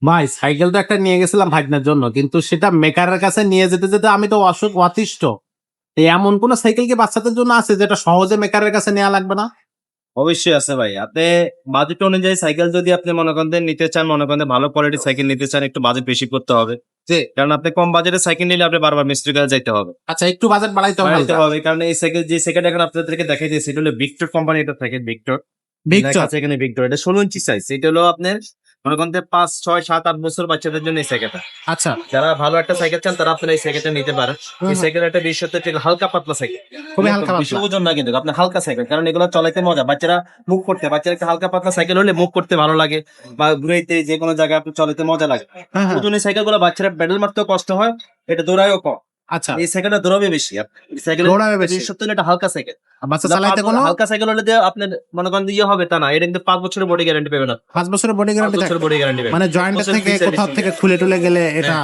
ভাই সাইকেল তো একটা নিয়ে গেছিলাম ভাগ্নের জন্য, কিন্তু সেটা মেকারের কাছে নিয়ে যেতে যেতে আমি তো অতিষ্ঠ। এমন কোন সাইকেল কি বাচ্চাদের জন্য আছে যেটা সহজে মেকারের কাছে নেওয়া লাগবে না? অবশ্যই আছে ভাই। আপনি বাজেট অনুযায়ী সাইকেল যদি আপনি মনে করেন যে নিতে চান, মনে করেন যে ভালো কোয়ালিটির সাইকেল নিতে চান, একটু বাজেট বেশি করতে হবে। যে কারণ আপনি কম বাজেটের সাইকেল নিলে আপনি বারবার মিস্ত্রির কাছে যাইতে হবে। আচ্ছা, একটু বাজেট বাড়াইতে হবে বাড়াইতে হালকা। হবে, কারণ এই সাইকেল যে সাইকেলটা এখন আপনাদেরকে দেখাই দিয়েছি এটা হলো ভিক্টর কোম্পানির একটা সাইকেল। ভিক্টর লেখা ভিক্টর। আছে এখানে ভিক্টর। এটা 16 ইঞ্চি সাইজ। এটা হলো আপনার মনে করেন যে 5, 6, 7, 8 বছর বাচ্চাদের জন্য এই সাইকেলটা। আচ্ছা, যারা ভালো একটা সাইকেল চান তারা আপনারা এই সাইকেলটা নিতে পারেন। এই সাইকেল একটা বিশেষত্ব হচ্ছে হালকা পাতলা সাইকেল। খুবই হালকা বেশি পাতলা। ওজন না কিন্তু আপনার হালকা সাইকেল, কারণ এগুলো চালাইতে মজা। বাচ্চারা মুভ করতে, বাচ্চারা একটা হালকা পাতলা সাইকেল হলে মুভ করতে ভালো লাগে বা ঘুরাইতে যে কোনো জায়গায় আপনি চালাতে মজা লাগে। হ্যাঁ হ্যাঁ। ওজনের সাইকেল গুলো বাচ্চারা প্যাডেল মারতেও কষ্ট হয়, এটা দৌড়ায়ও কম। আচ্ছা, এই সাইকেলটা দৌড়াবে বেশি। সাইকেল দৌড়াবে বেশি। বিশেষত্ব হলো এটা হালকা সাইকেল। আর বাচ্চা চালাইতে কোনো হালকা সাইকেল হলে যে আপনার মনে করেন যে ইয়ে হবে তা না, এটা কিন্তু 5 বছরের বডি গ্যারান্টি পাবেন না। 5 বছরের বডি 5 গ্যারান্টি থাকে? বছরের বডি গ্যারান্টি পাবেন। মানে জয়েন্ট থেকে কোথাও থেকে খুলে টুলে গেলে এটা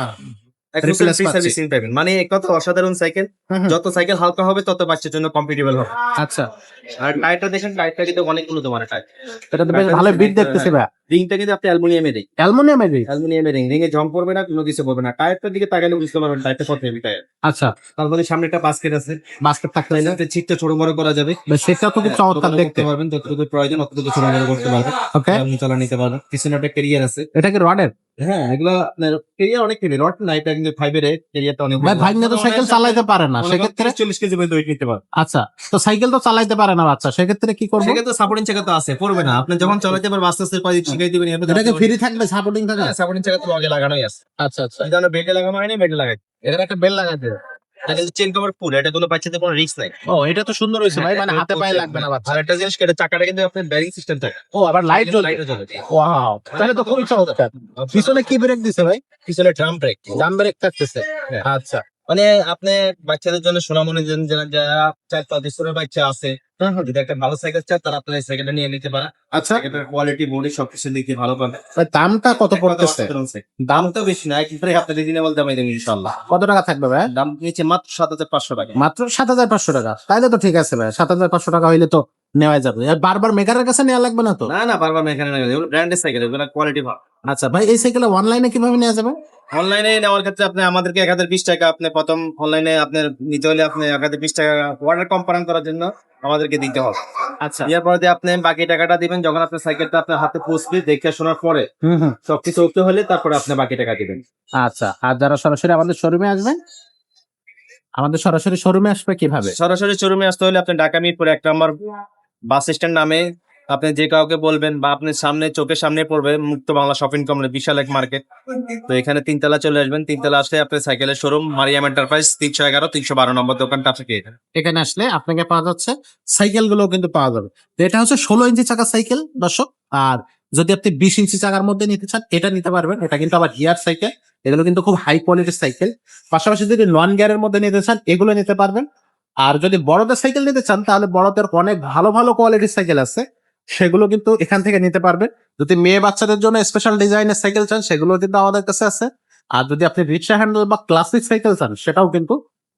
replace পাচ্ছি। সার্ভিসিং পাবেন। মানে কত অসাধারণ সাইকেল। হুম, হুম। যত সাইকেল হালকা হবে তত বাচ্চার জন্য কম্পিটেবল হবে। আচ্ছা, আর টায়ারটা দেখেন, টায়ারটা কিন্তু অনেক উন্নত মানের টায়ার। এটা তো বেশ ভালো বিট দেখতেছি ভাই। রিংটা কিন্তু আপনি অ্যালুমিনিয়ামের রিং। অ্যালুমিনিয়ামের। অ্যালুমিনিয়ামের রিং, রিং এ জং পড়বে না, কোনো কিছু পড়বে না। টায়ারটার দিকে তাকালে বুঝতে পারবেন টায়ারটা কত হেভি টায়ার। আচ্ছা, তারপরে সামনে একটা বাস্কেট আছে, বাস্কেট থাকতে তাই না? ছিটটা ছোট বড় করা যাবে। সেটা তো খুব চমৎকার ছোট দেখতে। করতে পারবেন, যতটুকু প্রয়োজন ততটুকু ছোট বড় করতে পারবেন। ওকে, আপনি চালা নিতে পারবেন। পিছনে একটা ক্যারিয়ার আছে। এটা কি রডের? হ্যাঁ, এগুলো আপনার ক্যারিয়ার অনেক হেভি। রড না, এটা কিন্তু ফাইবের ক্যারিয়ারটা অনেক ভাই ভাগ্নে তো সাইকেল চালাইতে পারে না, সেক্ষেত্রে 40 কেজি পর্যন্ত ওয়েট নিতে পারবে। আচ্ছা, তো সাইকেল তো চালাইতে পারে না বাচ্চা, সেক্ষেত্রে কি করবো? সেক্ষেত্রে সাপোর্টিং চাকা তো আছে, পড়বে না। আপনি যখন চালাতে পারবেন আস্তে আস্তে কয়েক শিখাই দিবেন। এটাকে ফ্রি থাকবে, সাপোর্টিং থাকবে? সাপোর্টিং চাকা তো আগে লাগানোই আছে। আচ্ছা আচ্ছা, এই জন্য বেল্টে লাগানো হয়নি, বেল্টে লাগাই। এখানে একটা বেল লাগাতে। এটা কিন্তু চেন কভার ফুল, এটা কোনো বাচ্চাদের কোনো রিস্ক নাই। ও, এটা তো সুন্দর হয়েছে ভাই, মানে হাতে পায়ে লাগবে না বাচ্চা। আর একটা জিনিস, এটা চাকাটা কিন্তু আপনার ব্যারিং সিস্টেম থাকে। ও, আবার লাইট জ্বলবে। লাইটও জ্বলে। ওয়াও, তাহলে তো খুবই চমৎকার। পিছনে কি ব্রেক দিছে ভাই? পিছনে ড্রাম ব্রেক। ডাম ব্রেক থাকতেছে। হ্যাঁ। আচ্ছা, মানে আপনি বাচ্চাদের জন্য সোনামণি যারা 4-5 বছরের বাচ্চা আছে, যদি একটা ভালো সাইকেল চান তারা আপনার এই সাইকেলটা নিয়ে নিতে পারেন। আচ্ছা, সাইকেলের কোয়ালিটি, বডি সবকিছু দিকে ভালো পাবেন। ভাই দামটা কত পড়তেছে? দাম তো বেশি না, একেবারে আপনি রিজনেবল দামে দেবেন ইনশাআল্লাহ। কত টাকা থাকবে ভাই? দাম নিচে মাত্র 7,500 টাকা। মাত্র 7,500 টাকা? তাইলে তো ঠিক আছে ভাই, 7,500 টাকা হইলে তো নেওয়া যাবে। আর বারবার মেকারের কাছে নেওয়া লাগবে না তো? না না, বারবার এখানে না, এগুলো ব্র্যান্ডের সাইকেল, এগুলো কোয়ালিটি ভালো। আচ্ছা ভাই, এই সাইকেল অনলাইনে কিভাবে নেওয়া যাবে? অনলাইনে নেওয়ার ক্ষেত্রে আপনি আমাদেরকে 1020 টাকা, আপনি প্রথম অনলাইনে আপনার নিতে হলে আপনি 1020 টাকা অর্ডার কনফার্ম করার জন্য আমাদেরকে দিতে হবে। আচ্ছা, এরপরে যে আপনি বাকি টাকাটা দিবেন যখন আপনার সাইকেলটা আপনার হাতে পৌঁছবে, দেখে শোনার পরে হুম হুম, সবকিছু ওকে হলে তারপরে আপনি বাকি টাকা দিবেন। আচ্ছা। আর যারা সরাসরি আমাদের শোরুমে আসবে, আমাদের সরাসরি শোরুমে আসবে কিভাবে? সরাসরি শোরুমে আসতে হলে আপনি ঢাকা মিরপুর 1 নম্বর বাস স্ট্যান্ড নামে আপনি যে কাউকে বলবেন, বা আপনার সামনে চোখের সামনে পড়বে মুক্ত বাংলা শপিং কমপ্লেক্স, বিশাল এক মার্কেট। তো এখানে 3 তলা চলে আসবেন। 3 তলা আসলে আপনার সাইকেলের শোরুম মারিয়াম এন্টারপ্রাইজ 311, 312 নম্বর দোকানটা থেকে। এখানে আসলে আপনাকে পাওয়া যাচ্ছে, সাইকেল গুলো কিন্তু পাওয়া যাবে। তো এটা হচ্ছে 16 ইঞ্চি চাকার সাইকেল দর্শক। আর যদি আপনি 20 ইঞ্চি চাকার মধ্যে নিতে চান, এটা নিতে পারবেন। এটা কিন্তু আবার গিয়ার সাইকেল, এগুলো কিন্তু খুব হাই কোয়ালিটির সাইকেল। পাশাপাশি যদি নন গিয়ারের মধ্যে নিতে চান, এগুলো নিতে পারবেন। আর যদি বড়দের সাইকেল নিতে চান, তাহলে বড়দের অনেক ভালো ভালো কোয়ালিটির সাইকেল আছে, সেগুলো কিন্তু এখান থেকে নিতে পারবেন। যদি মেয়ে বাচ্চাদের জন্য স্পেশাল ডিজাইনের সাইকেল চান, সেগুলো কিন্তু আমাদের কাছে আছে। আর যদি আপনি রিক্সা হ্যান্ডেল বা ক্লাসিক সাইকেল চান, সেটাও কিন্তু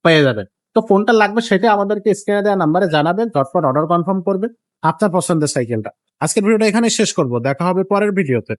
পেয়ে যাবেন। তো কোনটা লাগবে সেটা আমাদেরকে স্ক্রিনে দেওয়া নাম্বারে জানাবেন, চটপট অর্ডার কনফার্ম করবেন আপনার পছন্দের সাইকেলটা। আজকের ভিডিওটা এখানে শেষ করব, দেখা হবে পরের ভিডিওতে।